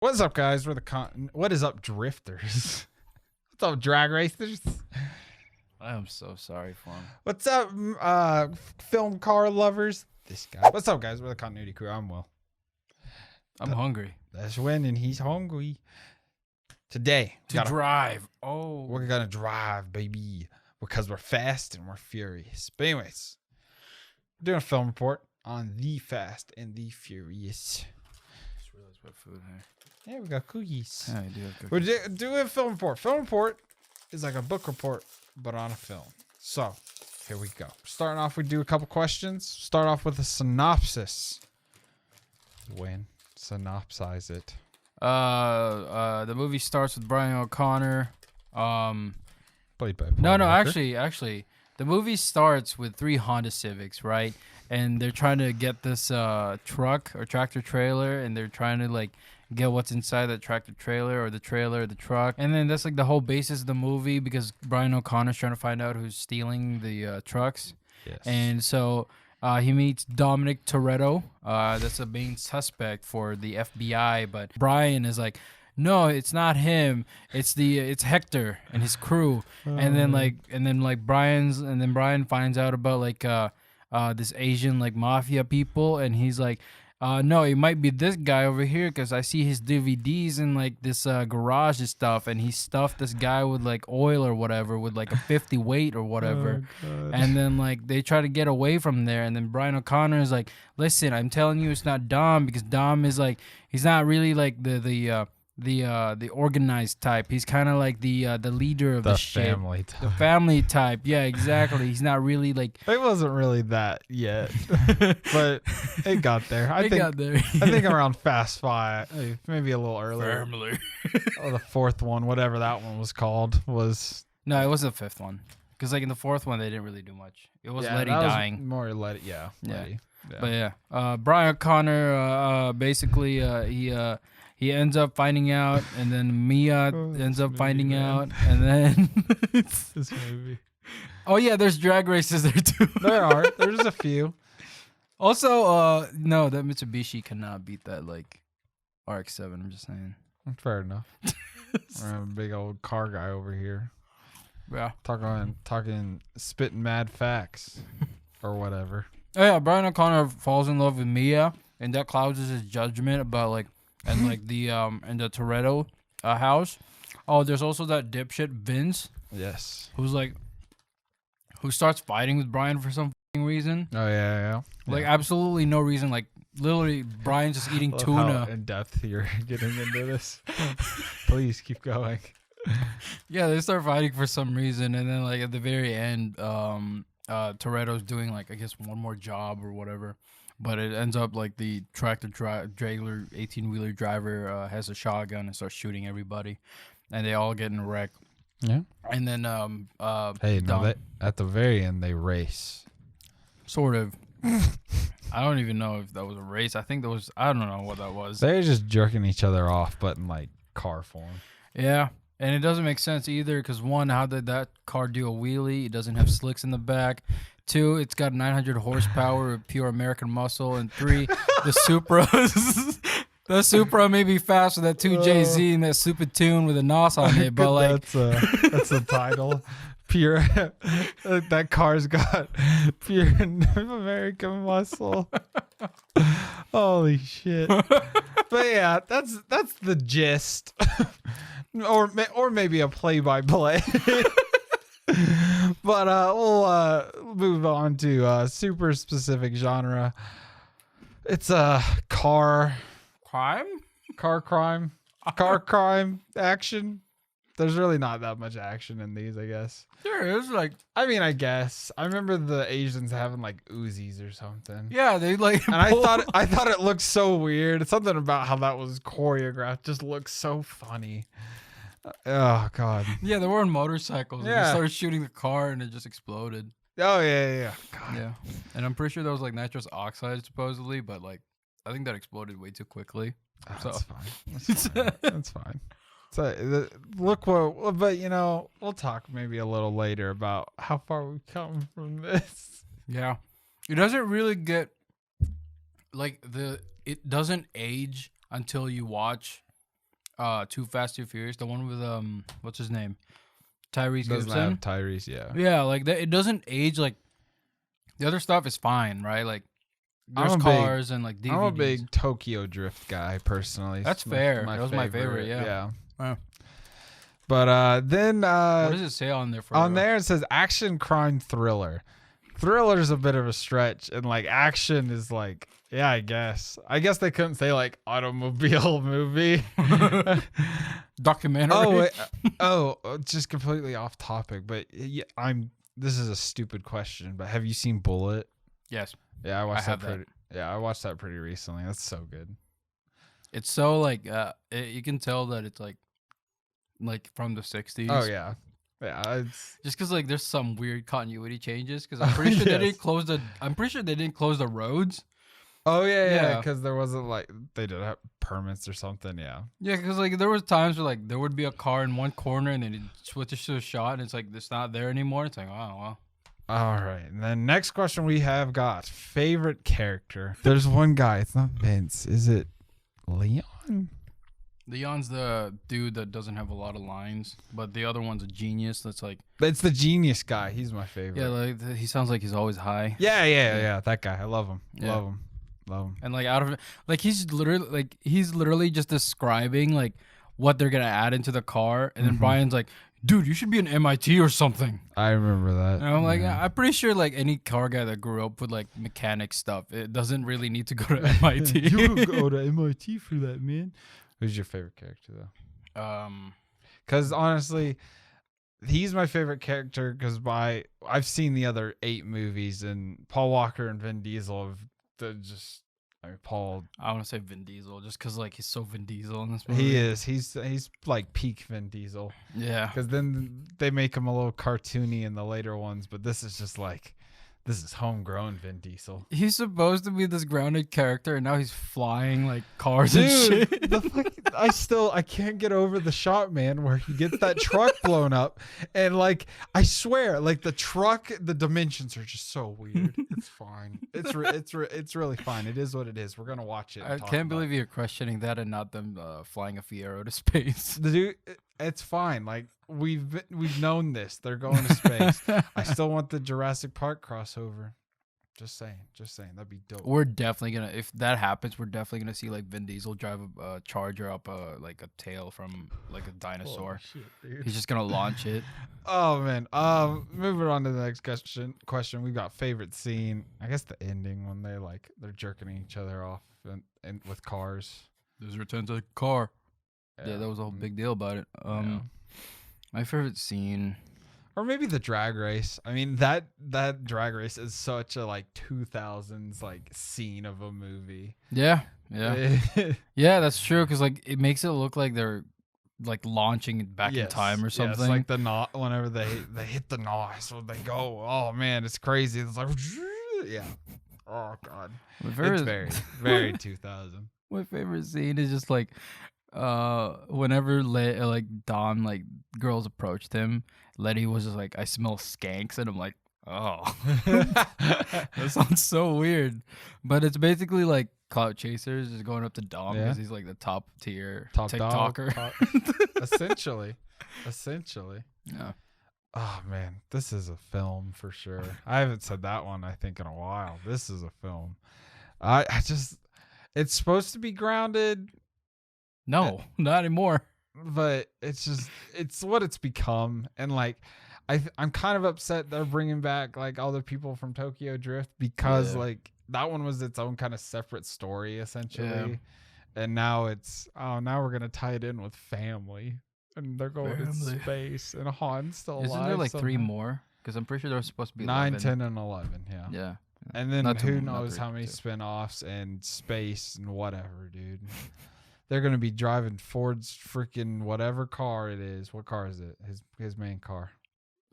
What's up, guys? What is up, drifters? What's up, drag racers? I am so sorry for him. What's up, film car lovers? This guy. What's up, guys? We're the continuity crew. I'm Will. I'm hungry. That's Win, and he's hungry. Today, Drive. We're gonna drive, baby, because we're fast and we're furious. But anyways, we're doing a film report on the Fast and the Furious. Just realized we have food here. Yeah, we got cookies. Yeah, I do have cookies. We're doing a film report. Film report is like a book report, but on a film. So, here we go. Starting off, we do a couple questions. Start off with a synopsis. Win. Synopsize it. The movie starts with Brian O'Connor. Played by No, Paul Walker. actually, the movie starts with 3 Honda Civics, right? And they're trying to get this truck or tractor trailer, and they're trying to like get what's inside that tractor trailer or the truck. And then that's like the whole basis of the movie, because Brian O'Connor's trying to find out who's stealing the trucks. Yes. And so he meets Dominic Toretto. That's the main suspect for the FBI. But Brian is like, no, it's not him. It's Hector and his crew. And then Brian finds out about like this Asian like mafia people, and he's like, no, it might be this guy over here, because I see his DVDs in like this garage and stuff, and he stuffed this guy with like oil or whatever, with like a 50 weight or whatever. Oh, and then like they try to get away from there, and then Brian O'Connor is like, listen, I'm telling you it's not Dom, because Dom is like, he's not really like the organized type. He's kind of like the leader of the shit. Family type. The family type. Yeah, exactly. He's not really like. It wasn't really that yet, but it got there. I think around Fast 5, maybe a little earlier. Family. Oh, the fourth one, whatever that one was called, was. No, it was the 5th one. Because like in the 4th one, they didn't really do much. It was Letty that dying. Was more Letty, yeah. Letty. Yeah. But yeah, Brian O'Connor basically he ends up finding out, and then Mia ends up finding out, and then this movie. Oh yeah, there's drag races there too. There's a few. Also, no, that Mitsubishi cannot beat that like RX-7. I'm just saying. Fair enough. We're a big old car guy over here. Yeah, talking spitting mad facts or whatever. Oh yeah, Brian O'Connor falls in love with Mia, and that clouds his judgment about like the Toretto house. Oh, there's also that dipshit Vince. Yes. Who starts fighting with Brian for some reason. Oh yeah. Like absolutely no reason. Like literally, Brian's just eating tuna. How in depth you're getting into this. Please keep going. Yeah, they start fighting for some reason, and then like at the very end, Toretto's doing like I guess one more job or whatever. But it ends up like the tractor trailer 18-wheeler driver has a shotgun and starts shooting everybody, and they all get in a wreck. Yeah. And then at the very end they race. Sort of. I don't even know if that was a race. I think I don't know what that was. They're just jerking each other off, but in like car form. Yeah. And it doesn't make sense either, because 1, how did that car do a wheelie? It doesn't have slicks in the back. 2, it's got 900 horsepower of pure American muscle. And 3, the Supra may be fast with that 2JZ and that Super Tune with a NOS on it, but like that's the title. Pure, that car's got pure American muscle. Holy shit! But yeah, that's the gist. Or maybe a play-by-play. But we'll move on to super specific genre. It's a car crime action. There's really not that much action in these, I guess. There is, like, I guess I remember the Asians having like Uzis or something. Yeah, they like. And I thought it looked so weird. Something about how that was choreographed just looks so funny. Oh god. Yeah, they were on motorcycles. Yeah. And they started shooting the car, and it just exploded. Oh yeah. God. Yeah, and I'm pretty sure that was like nitrous oxide supposedly, but like I think that exploded way too quickly. Oh, so that's fine. That's fine. So but we'll talk maybe a little later about how far we've come from this. Yeah, it doesn't really get like it doesn't age until you watch Too Fast, Too Furious, the one with what's his name, Tyrese Doesn't Gibson. have Tyrese, yeah. Yeah, like that. It doesn't age like the other stuff is fine, right? Like there's I'm a cars and like DVDs. I'm a big Tokyo Drift guy personally. That's fair. That was my favorite. Yeah. Wow. But then What does it say on there for? on there it says action crime thriller. Thriller's a bit of a stretch, and like action is like, yeah, I guess they couldn't say like automobile movie. Documentary. Oh, wait, just completely off topic, but yeah, this is a stupid question, but have you seen Bullet? Yes. Yeah, I watched have that. Yeah, I watched that pretty recently. That's so good. It's so like you can tell that it's like from the 60s. Oh yeah. Yeah, it's Just because like there's some weird continuity changes because I'm pretty sure they didn't close the. I'm pretty sure they didn't close the roads. Oh yeah, Yeah. because there wasn't like they did have permits or something. Yeah. Yeah, because like there was times where like there would be a car in one corner and then it switches to a shot and it's like it's not there anymore. It's like, oh well. All right, and then next question we have got favorite character. There's one guy. It's not Vince. Is it Leon? Leon's the dude that doesn't have a lot of lines, but the other one's a genius. That's like It's the genius guy. He's my favorite. yeah, like he sounds like he's always high. Yeah. That guy. I love him. Yeah. Love him. And like out of like he's literally just describing like what they're gonna add into the car, and then Brian's like, "Dude, you should be an MIT or something." I remember that. And I'm like, Yeah. I'm pretty sure like any car guy that grew up with like mechanic stuff, it doesn't really need to go to MIT. You go to MIT for that, man. Who's your favorite character though? Because honestly, he's my favorite character because I've seen the other 8 movies, and Paul Walker and Vin Diesel have Paul. I want to say Vin Diesel just because like he's so Vin Diesel in this movie. He is. He's like peak Vin Diesel. Yeah. Because then they make him a little cartoony in the later ones, but this is just like, this is homegrown Vin Diesel. He's supposed to be this grounded character, and now he's flying like cars and shit. I can't get over the shot, man, where he gets that truck blown up, and like I swear, like the truck, the dimensions are just so weird. It's fine. It's really fine. It is what it is. We're gonna watch it. I can't believe you're questioning that and not them flying a Fiero to space. The dude, it's fine. Like we've known this. They're going to space. I still want the Jurassic Park crossover. Just saying. That'd be dope. We're definitely gonna, if that happens, we're definitely gonna see like Vin Diesel drive a Charger up like a tail from like a dinosaur. Shit, dude. He's just gonna launch it. Oh man. Moving on to the next question. We've got favorite scene. I guess the ending when they're jerking each other off and with cars. There's return to the car. Yeah, that was a whole big deal about it. My favorite scene, or maybe the drag race. I mean, that drag race is such a like 2000s like scene of a movie. Yeah, that's true. Because like it makes it look like they're like launching back in time or something. Yeah, it's like the knot whenever they hit the knot, so they go. Oh man, it's crazy. It's like yeah. Oh god, it's very very 2000. My favorite scene is just like whenever like Dom like girls approached him, Letty was just like, I smell skanks, and I'm like, oh. That sounds so weird, but it's basically like clout chasers is going up to Dom because he's like the top tier TikToker. Essentially. Yeah. Oh man, this is a film for sure. I haven't said that one I think in a while. This is a film. It's supposed to be grounded. No, not anymore. But it's what it's become, and like I'm kind of upset they're bringing back like all the people from Tokyo Drift because like that one was its own kind of separate story essentially, and now we're gonna tie it in with family, and they're going to space, and Han's still alive. Isn't there like 3 more? Because I'm pretty sure there's supposed to be 9, 11. 10, and 11. Yeah. And then Not who two, not knows 3, how many 2. spin-offs and space and whatever, dude. They're gonna be driving Ford's freaking whatever car it is. What car is it? His main car.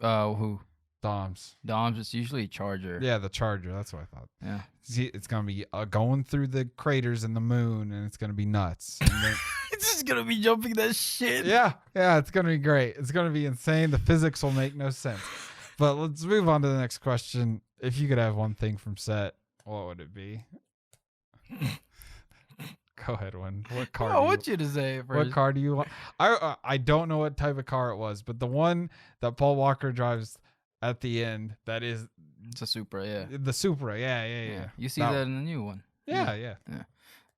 Who? Dom's. It's usually a Charger. Yeah, the Charger. That's what I thought. Yeah. See, it's gonna be going through the craters in the moon, and it's gonna be nuts. And then, It's just gonna be jumping that shit. yeah, it's gonna be great. It's gonna be insane. The physics will make no sense. But let's move on to the next question. If you could have one thing from set, what would it be? Go ahead, one. What car? I want you to say it first. What car do you want? I don't know what type of car it was, but the one that Paul Walker drives at the end, that is It's a Supra, yeah. the Supra. Yeah. You see that in the new one. Yeah.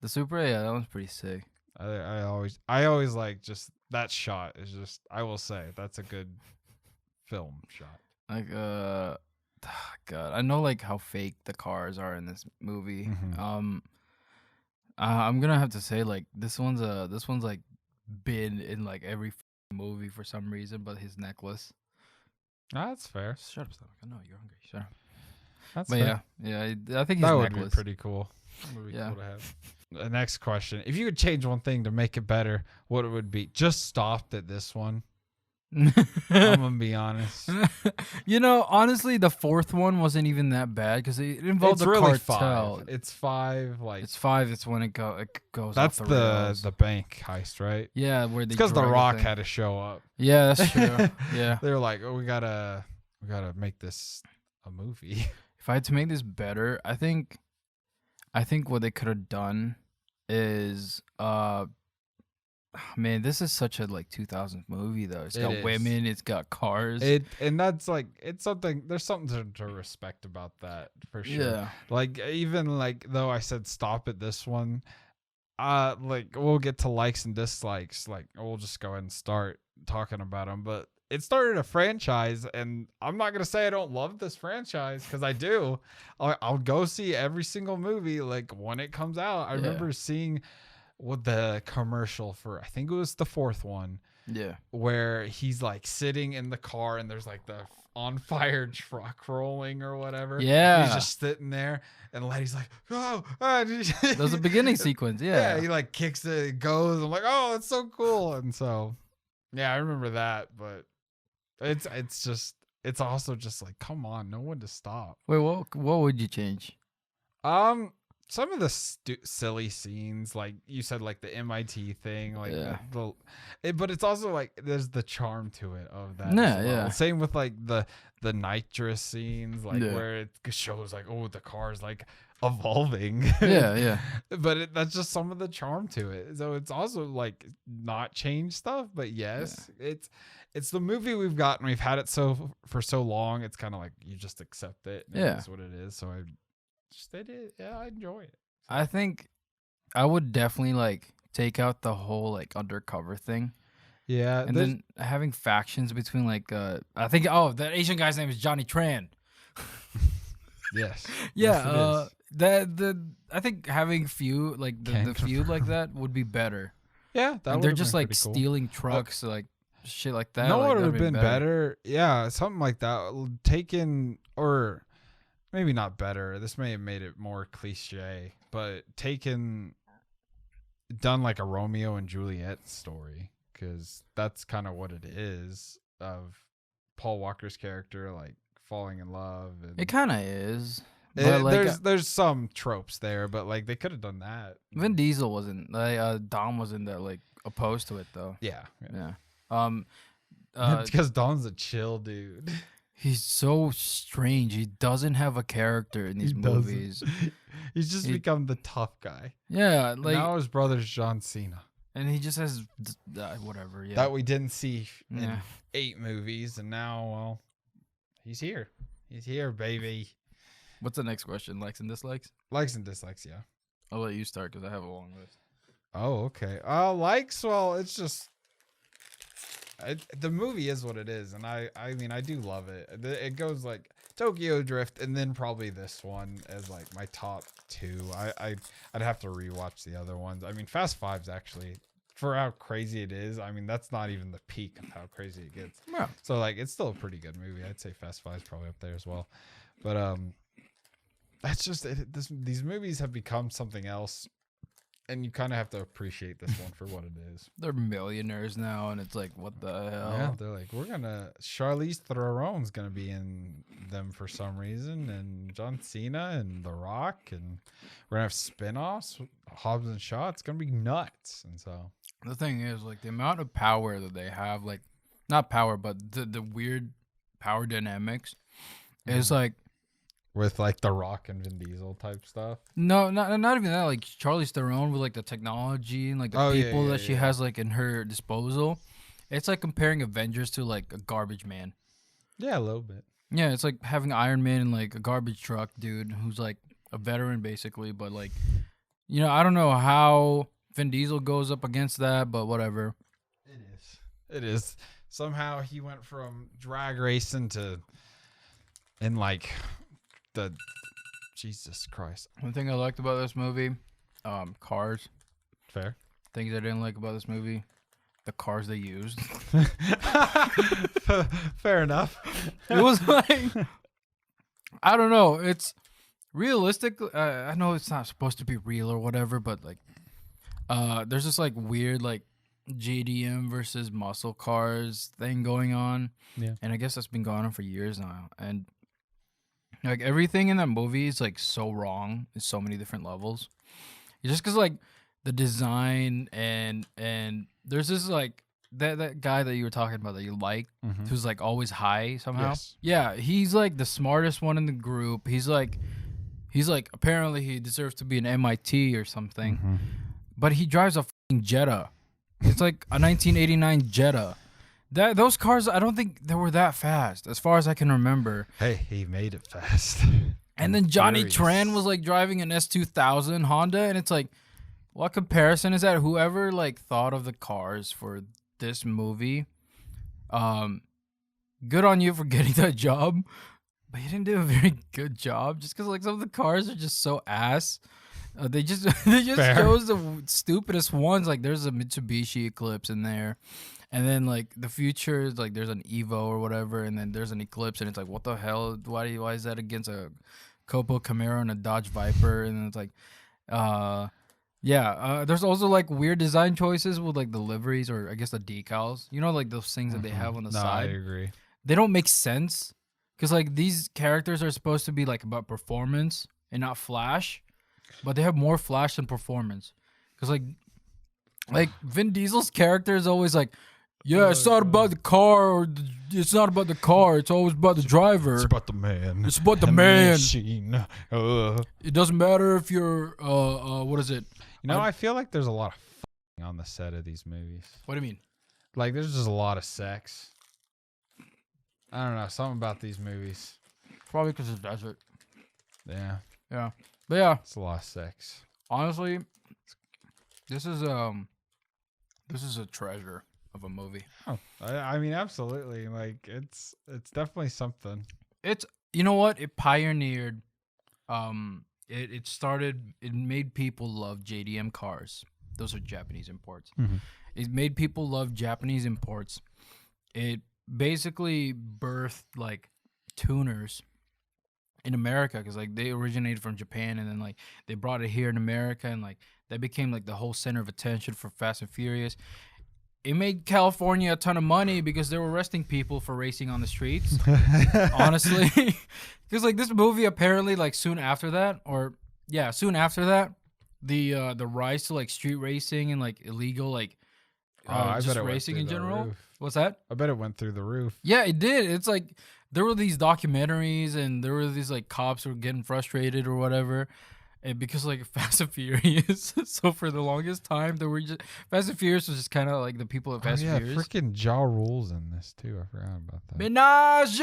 The Supra, yeah, that one's pretty sick. I always like just that shot is just, I will say that's a good film shot. Like God, I know like how fake the cars are in this movie. Mhm. I'm gonna have to say like this one's like been in like every movie for some reason, but his necklace. That's fair. Shut up, stomach. I know you're hungry. Shut up. That's But fair. yeah, I think his That would necklace. be pretty cool. That would be Yeah. cool to have. The next question: if you could change one thing to make it better, what it would be? Just stopped at this one. I'm gonna be honest. You know, honestly, the fourth one wasn't even that bad because it involved It's the really cartel. 5. It's 5. Like It's 5. It's when it goes. that's off the rails. the bank heist, right? Yeah, where they. It's because The drag Rock thing. had to show up. Yeah, that's true. Yeah. They're like, oh, we gotta make this a movie. If I had to make this better, I think what they could have done is man, this is such a like 2000s movie though. It's got women, it's got cars. And that's like, it's something. There's something to respect about that for sure. Yeah. Like even like though I said stop at this one, like we'll get to likes and dislikes. Like we'll just go ahead and start talking about them. But it started a franchise, and I'm not gonna say I don't love this franchise because I do. I'll go see every single movie like when it comes out. I remember seeing with the commercial for, I think it was the fourth one. Yeah. Where he's like sitting in the car and there's like the on fire truck rolling or whatever. Yeah. He's just sitting there and Letty's like, oh. That was the beginning sequence. Yeah. Yeah. He like kicks it, goes. I'm like, oh, it's so cool. And so, yeah, I remember that. But it's also just like, come on, no one to stop. Wait, what would you change? Some of the silly scenes, like you said, like the MIT thing, like but it's also like there's the charm to it of that. Yeah, as well. yeah. Same with like the nitrous scenes, like where it shows like, oh, the car's like evolving. Yeah. But that's just some of the charm to it. So it's also like not change stuff, but yes, it's the movie we've got and we've had it for so long. It's kind of like you just accept it. That's what it is. So I enjoy it. I think I would definitely like take out the whole like undercover thing. Yeah, and then having factions between like I think that Asian guy's name is Johnny Tran. Yes. Yeah. I think having feud like the feud like that would be better. Yeah, and they're just like stealing trucks, like shit like that. No, like, what would have been better? Yeah, something like that. Taken or. Maybe not better. This may have made it more cliche, but done like a Romeo and Juliet story, because that's kind of what it is, of Paul Walker's character like falling in love. And it kind of is. But like, there's some tropes there, but like they could have done that. Vin Diesel wasn't like Dom wasn't that like opposed to it though. Yeah. It's because Dom's a chill dude. He's so strange. He doesn't have a character in these movies. He's just become the tough guy. Yeah, like now his brother's John Cena, and he just has whatever. Yeah, that we didn't see in 8 movies, and now, well, he's here. He's here, baby. What's the next question? Likes and dislikes. Likes and dislikes. Yeah. I'll let you start because I have a long list. Oh, okay. Likes. Well, it's just. The movie is what it is, and I mean I do love it. It goes like Tokyo Drift, and then probably this one as like my top 2. I'd have to rewatch the other ones. I mean, Fast 5's actually, for how crazy it is, I mean that's not even the peak of how crazy it gets. Yeah. So like it's still a pretty good movie. I'd say Fast 5's probably up there as well. But that's just these movies have become something else. And you kind of have to appreciate this one for what it is. They're millionaires now, and it's like, what the hell? Yeah, they're like, Charlize Theron's gonna be in them for some reason, and John Cena and The Rock, and we're gonna have spin-offs, Hobbs and Shaw. It's gonna be nuts. And so the thing is, like, the amount of power that they have, like, not power, but the weird power dynamics is like, with like The Rock and Vin Diesel type stuff. No, not even that. Like Charlize Theron with like the technology and like the people that she has like in her disposal. It's like comparing Avengers to like a garbage man. Yeah, a little bit. Yeah, it's like having Iron Man and like a garbage truck dude who's like a veteran basically, but like, you know, I don't know how Vin Diesel goes up against that, but whatever. It is. Somehow he went from drag racing to in like the Jesus Christ. One thing I liked about this movie, cars. Fair. Things I didn't like about this movie, the cars they used. Fair enough. It was like, I don't know. It's realistic. I know it's not supposed to be real or whatever, but like, there's this like weird like JDM versus muscle cars thing going on. Yeah. And I guess that's been going on for years now. And like everything in that movie is like so wrong in so many different levels. Just because like the design and there's this like that guy that you were talking about that you like, who's like always high somehow. Yes. Yeah, he's like the smartest one in the group. He's like apparently he deserves to be an MIT or something. But he drives a fucking Jetta. It's like a 1989 Jetta. Those cars, I don't think they were that fast, as far as I can remember. Hey, he made it fast. And then Johnny Tran was like driving an S2000 Honda, and it's like, what comparison is that? Whoever like thought of the cars for this movie, good on you for getting that job, but you didn't do a very good job. Just because like some of the cars are just so ass. They just Fair. chose the stupidest ones. Like there's a Mitsubishi Eclipse in there, and then like the future is like there's an Evo or whatever, and then there's an Eclipse, and it's like what the hell? Why is that against a Copo Camaro and a Dodge Viper? And then it's like, there's also like weird design choices with like the liveries or I guess the decals. You know, like those things that they have on the side. I agree. They don't make sense because like these characters are supposed to be like about performance and not flash. But they have more flash than performance. Because, like Vin Diesel's character is always like, yeah, it's not about the car, or it's not about the car. It's always about the driver. It's about the man. It's about the and man. Machine. It doesn't matter if you're, what is it? You know, I feel like there's a lot of f***ing on the set of these movies. What do you mean? Like, there's just a lot of sex. I don't know. Something about these movies. Probably because it's desert. Yeah. Yeah. But yeah, It's a lot of sex. honestly, this is a treasure of a movie. Oh, I mean, absolutely. Like, it's definitely something. It's, you know what? It pioneered, it made people love JDM cars. Those are Japanese imports. It made people love Japanese imports. It basically birthed like tuners in America because like they originated from Japan and then like they brought it here in America and like that became like the whole center of attention for Fast and Furious. It made California a ton of money because they were arresting people for racing on the streets. Honestly, because like this movie apparently like soon after that, the rise to like street racing and like illegal like I just bet it went racing through in the general. roof. What's that? I bet it went through the roof. Yeah, it did. It's like there were these documentaries and there were these like cops who were getting frustrated or whatever. And because like Fast and Furious, so for the longest time there were just Fast and Furious was just kind of like the people of Fast and Furious. Freaking Ja Rule's in this too. I forgot about that. Menage.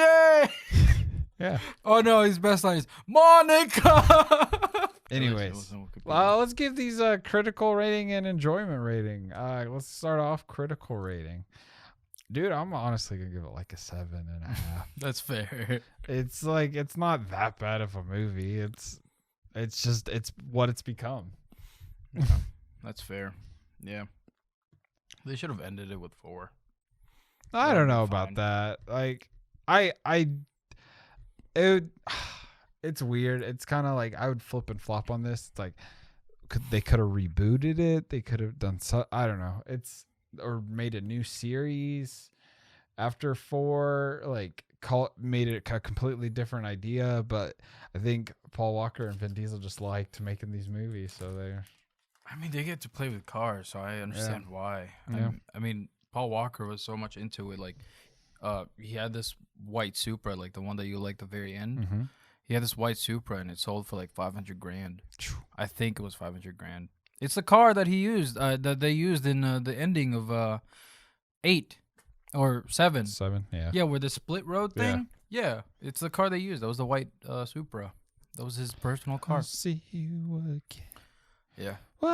Yeah. Oh no, his best line is Monica. Anyways, let's give these a critical rating and enjoyment rating. Let's start off critical rating. Dude, I'm honestly gonna give it like a 7.5. That's fair. It's like it's not that bad of a movie. It's just it's what it's become. Yeah, that's fair. Yeah, they should have ended it with 4. I don't know about that. Like it's weird. It's kind of like I would flip and flop on this. It's like they could have rebooted it. They could have done so. I don't know. Or made a new series after 4. Like made it a completely different idea. But I think Paul Walker and Vin Diesel just liked making these movies, so they're. I mean, they get to play with cars, so I understand why. Yeah. I mean, Paul Walker was so much into it. Like, he had this white Supra, like the one that you like at the very end. Mm-hmm. He had this white Supra, and it sold for like 500 grand. Phew. I think it was 500 grand. It's the car that he used, that they used in the ending of 8 or 7. 7, yeah. Yeah, where the split road Yeah. thing. Yeah, it's the car they used. That was the white Supra. That was his personal car. I'll see you again. Yeah. Whoa.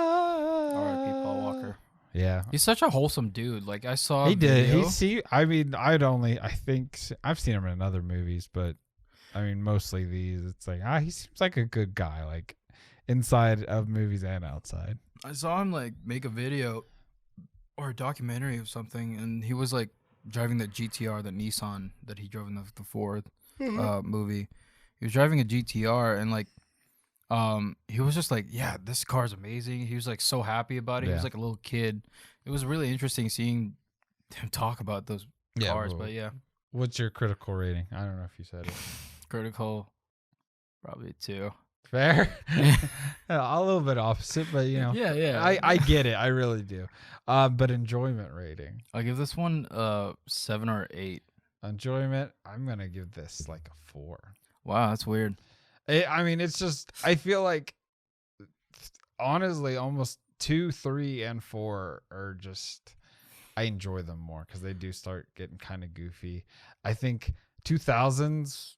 R.I.P. Paul Walker. Yeah. He's such a wholesome dude. Like I saw. He a did. video. I mean, I think I've seen him in other movies, but I mean, mostly these. It's like, he seems like a good guy, like inside of movies and outside. I saw him like make a video or a documentary of something, and he was like driving the GTR, the Nissan that he drove in the fourth movie. He was driving a GTR, and like, he was just like, yeah, this car's amazing. He was like so happy about it. He was Yeah. like a little kid. It was really interesting seeing him talk about those cars. well, But yeah, What's your critical rating? I don't know if you said it. critical, probably 2. Fair. A little bit opposite, but you know. Yeah. I get it. I really do. But enjoyment rating. I'll give this one 7 or 8. Enjoyment, I'm going to give this like a 4. Wow, that's weird. I mean, it's just, I feel like, honestly, almost 2, 3, and 4 are just, I enjoy them more because they do start getting kind of goofy. I think 2000s,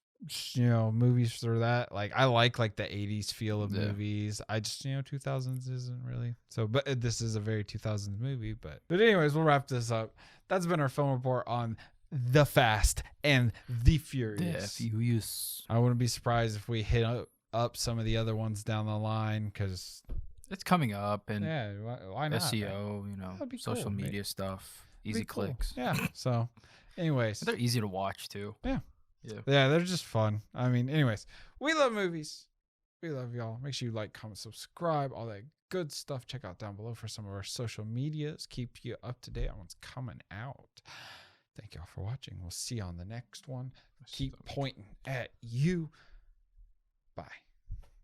movies for that, like, I like the 80s feel of movies. I just, 2000s isn't really, so, but this is a very 2000s movie, but anyways, we'll wrap this up. That's been our film report on The Fast and the Furious. I wouldn't be surprised if we hit up some of the other ones down the line because It's coming up, and yeah, why not? SEO, That'd be social cool, media mate. stuff, It'd easy be cool. clicks. Yeah. So, anyways, They're easy to watch too. Yeah. Yeah. yeah, they're just fun. I mean, anyways, we love movies. We love y'all. Make sure you like, comment, subscribe, all that good stuff. Check out down below for some of our social medias. Keep you up to date on what's coming out. Thank y'all for watching. We'll see you on the next one. Keep pointing at you. Bye.